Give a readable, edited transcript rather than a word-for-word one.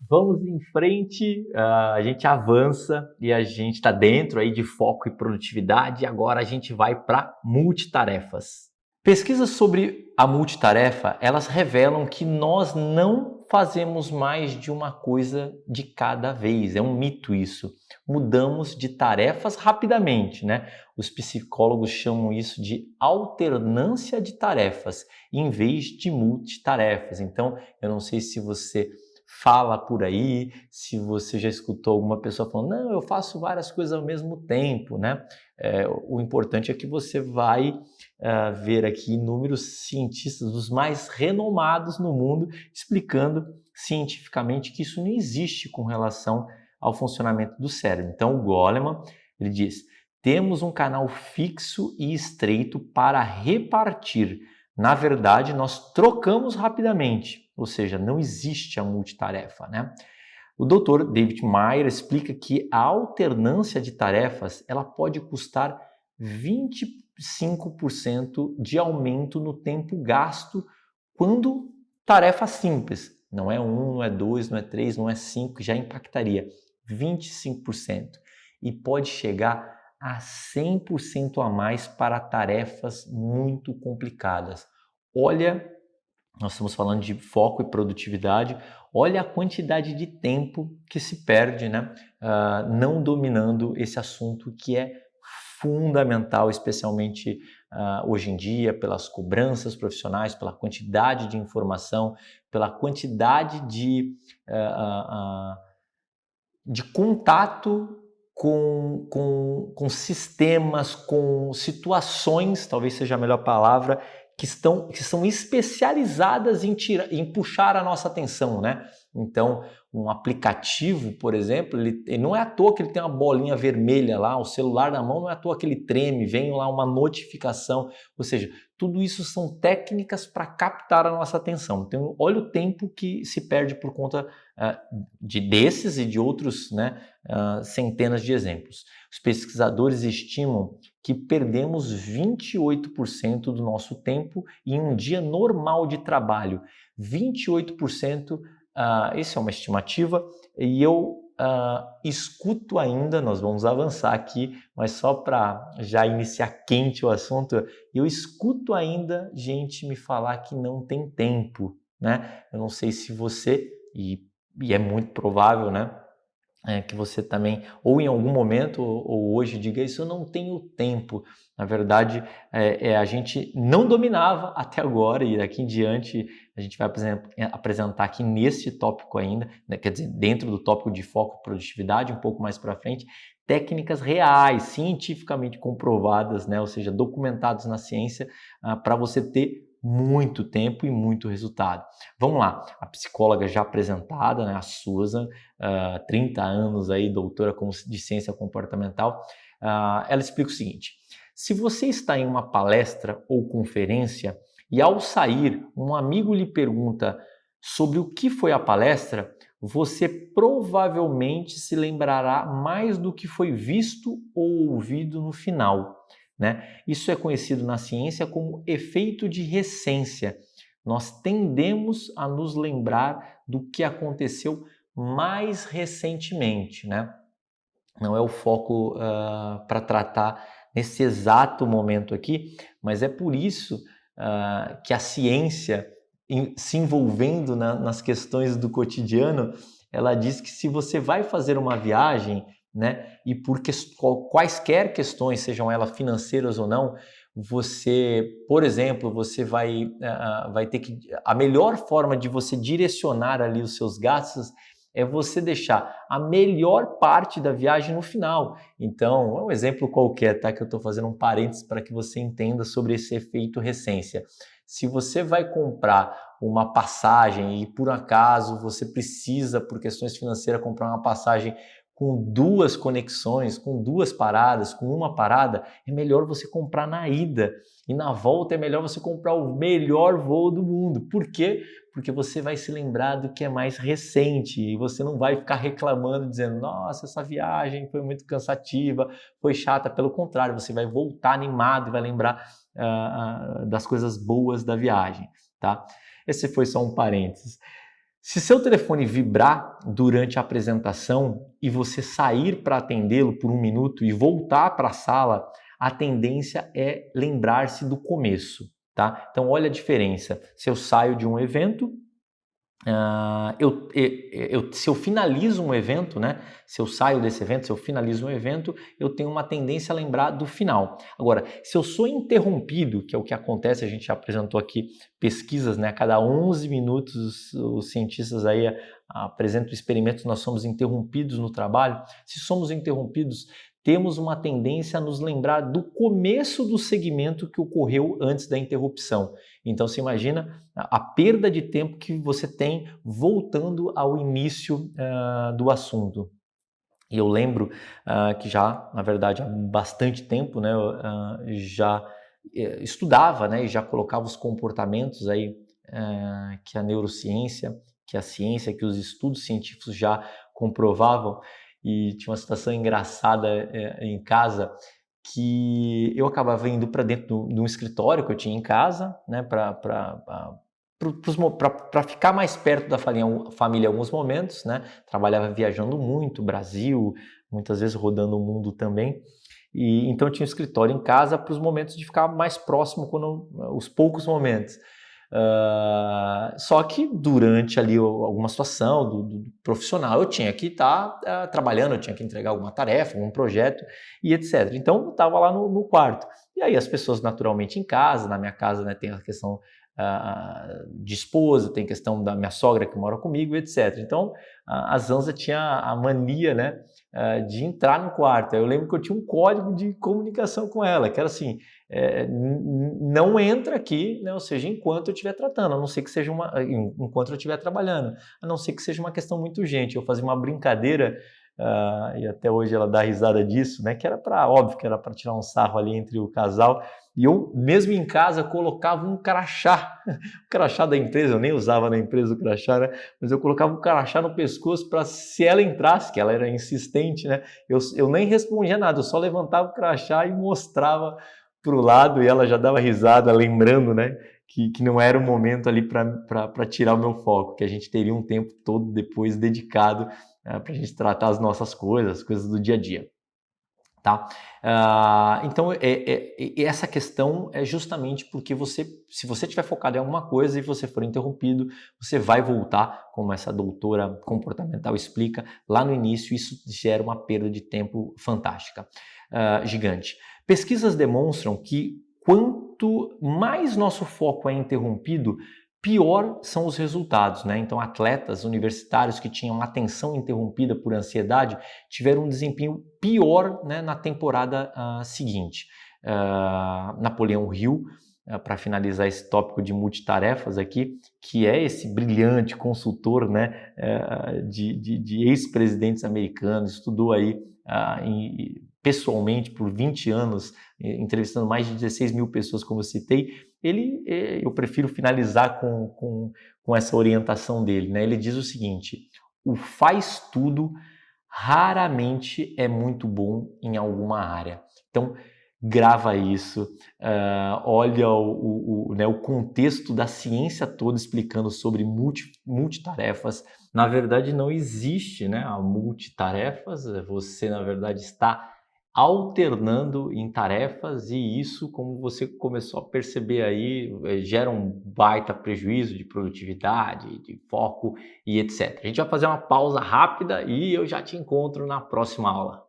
Vamos em frente, a gente avança e a gente está dentro aí de foco e produtividade e agora a gente vai para multitarefas. Pesquisas sobre a multitarefa, elas revelam que nós não fazemos mais de uma coisa de cada vez. É um mito isso. Mudamos de tarefas rapidamente, né? Os psicólogos chamam isso de alternância de tarefas, em vez de multitarefas. Então, eu não sei se você fala por aí, se você já escutou alguma pessoa falando, não, eu faço várias coisas ao mesmo tempo, né? O importante é que você vai ver aqui inúmeros cientistas, os mais renomados no mundo, explicando cientificamente que isso não existe com relação ao funcionamento do cérebro. Então, o Goleman, ele diz, temos um canal fixo e estreito para repartir. Na verdade, nós trocamos rapidamente, ou seja, não existe a multitarefa, né? O Dr. David Meyer explica que a alternância de tarefas ela pode custar 25% de aumento no tempo gasto quando tarefa simples. Não é 1, não é 2, não é 3, não é 5, já impactaria 25%. E pode chegar a 100% a mais para tarefas muito complicadas. Olha, nós estamos falando de foco e produtividade, olha a quantidade de tempo que se perde, né? Não dominando esse assunto que é fundamental, especialmente hoje em dia, pelas cobranças profissionais, pela quantidade de informação, pela quantidade de contato com sistemas, com situações, talvez seja a melhor palavra, que são especializadas em puxar a nossa atenção, né? Então, um aplicativo, por exemplo, ele não é à toa que ele tem uma bolinha vermelha lá, o celular na mão não é à toa que ele treme, vem lá uma notificação, ou seja, tudo isso são técnicas para captar a nossa atenção. Então, olha o tempo que se perde por conta desses e de outros, né, centenas de exemplos. Os pesquisadores estimam que perdemos 28% do nosso tempo em um dia normal de trabalho. 28%, isso é uma estimativa, e eu escuto ainda, nós vamos avançar aqui, mas só para já iniciar quente o assunto, eu escuto ainda gente me falar que não tem tempo, né? Eu não sei se você, e é muito provável, né? Que você também, ou em algum momento, ou hoje, diga isso, eu não tenho tempo. Na verdade, a gente não dominava até agora, e daqui em diante a gente vai apresentar aqui nesse tópico ainda, né, quer dizer, dentro do tópico de foco e produtividade, um pouco mais para frente, técnicas reais, cientificamente comprovadas, né, ou seja, documentadas na ciência, para você ter muito tempo e muito resultado. Vamos lá, a psicóloga já apresentada, né, a Susan, 30 anos aí, doutora de ciência comportamental, ela explica o seguinte: se você está em uma palestra ou conferência e ao sair um amigo lhe pergunta sobre o que foi a palestra, você provavelmente se lembrará mais do que foi visto ou ouvido no final, né? Isso é conhecido na ciência como efeito de recência. Nós tendemos a nos lembrar do que aconteceu mais recentemente, né? Não é o foco para tratar nesse exato momento aqui, mas é por isso que a ciência, se envolvendo nas questões do cotidiano, ela diz que se você vai fazer uma viagem, né, e por quaisquer questões, sejam elas financeiras ou não, você, por exemplo, você vai ter que... A melhor forma de você direcionar ali os seus gastos é você deixar a melhor parte da viagem no final. Então, é um exemplo qualquer, tá? Que eu estou fazendo um parênteses para que você entenda sobre esse efeito recência. Se você vai comprar uma passagem e por acaso você precisa, por questões financeiras, comprar uma passagem com 2 conexões, com 2 paradas, com uma parada, é melhor você comprar na ida. E na volta é melhor você comprar o melhor voo do mundo. Por quê? Porque você vai se lembrar do que é mais recente e você não vai ficar reclamando, dizendo, nossa, essa viagem foi muito cansativa, foi chata. Pelo contrário, você vai voltar animado e vai lembrar das coisas boas da viagem, tá? Esse foi só um parênteses. Se seu telefone vibrar durante a apresentação e você sair para atendê-lo por 1 minuto e voltar para a sala, a tendência é lembrar-se do começo, tá? Então olha a diferença. Se eu saio de um evento, se eu finalizo um evento, né? Se eu saio desse evento, se eu finalizo um evento, eu tenho uma tendência a lembrar do final. Agora, se eu sou interrompido, que é o que acontece, a gente já apresentou aqui pesquisas, né? A cada 11 minutos os cientistas aí apresentam experimentos, nós somos interrompidos no trabalho. Se somos interrompidos, temos uma tendência a nos lembrar do começo do segmento que ocorreu antes da interrupção. Então, você imagina a perda de tempo que você tem voltando ao início do assunto. E eu lembro que já, na verdade, há bastante tempo, né, eu já estudava, né, e já colocava os comportamentos aí que a neurociência, que a ciência, que os estudos científicos já comprovavam. E tinha uma situação engraçada em casa que eu acabava indo para dentro de um escritório que eu tinha em casa, né, para ficar mais perto da família em alguns momentos, né? Trabalhava viajando muito, Brasil, muitas vezes rodando o mundo também. E então eu tinha um escritório em casa para os momentos de ficar mais próximo, os poucos momentos. Só que durante ali alguma situação do profissional eu tinha que estar trabalhando, eu tinha que entregar alguma tarefa, algum projeto e etc. Então eu estava lá no quarto. E aí as pessoas naturalmente em casa, na minha casa, né, tem a questão de esposa, tem questão da minha sogra que mora comigo, etc. Então a Zanza tinha a mania, né, de entrar no quarto. Eu lembro que eu tinha um código de comunicação com ela, que era assim: não entra aqui, né, ou seja, enquanto eu estiver tratando, a não ser que seja enquanto eu estiver trabalhando, a não ser que seja uma questão muito urgente. Eu fazia uma brincadeira, e até hoje ela dá risada disso, né, que era óbvio que era para tirar um sarro ali entre o casal, e eu, mesmo em casa, colocava um crachá, o crachá da empresa, eu nem usava na empresa o crachá, né, mas eu colocava um crachá no pescoço para, se ela entrasse, que ela era insistente, né, eu nem respondia nada, eu só levantava o crachá e mostrava para o lado, e ela já dava risada, lembrando, né, que não era o momento ali para tirar o meu foco, que a gente teria um tempo todo depois dedicado para a gente tratar as nossas coisas, as coisas do dia a dia. Tá? Então, essa questão é justamente porque se você estiver focado em alguma coisa e você for interrompido, você vai voltar, como essa doutora comportamental explica, lá no início, isso gera uma perda de tempo fantástica, gigante. Pesquisas demonstram que quanto mais nosso foco é interrompido, pior são os resultados, né? Então, atletas universitários que tinham atenção interrompida por ansiedade tiveram um desempenho pior, né, na temporada seguinte. Napoleão Hill, para finalizar esse tópico de multitarefas aqui, que é esse brilhante consultor, né, de ex-presidentes americanos, estudou aí pessoalmente por 20 anos, entrevistando mais de 16 mil pessoas, como eu citei. Eu prefiro finalizar com essa orientação dele, né? Ele diz o seguinte: o faz tudo raramente é muito bom em alguma área. Então, grava isso, olha né, o contexto da ciência toda explicando sobre multitarefas. Na verdade, não existe, né, a multitarefas, você, na verdade, está alternando em tarefas, e isso, como você começou a perceber aí, gera um baita prejuízo de produtividade, de foco e etc. A gente vai fazer uma pausa rápida e eu já te encontro na próxima aula.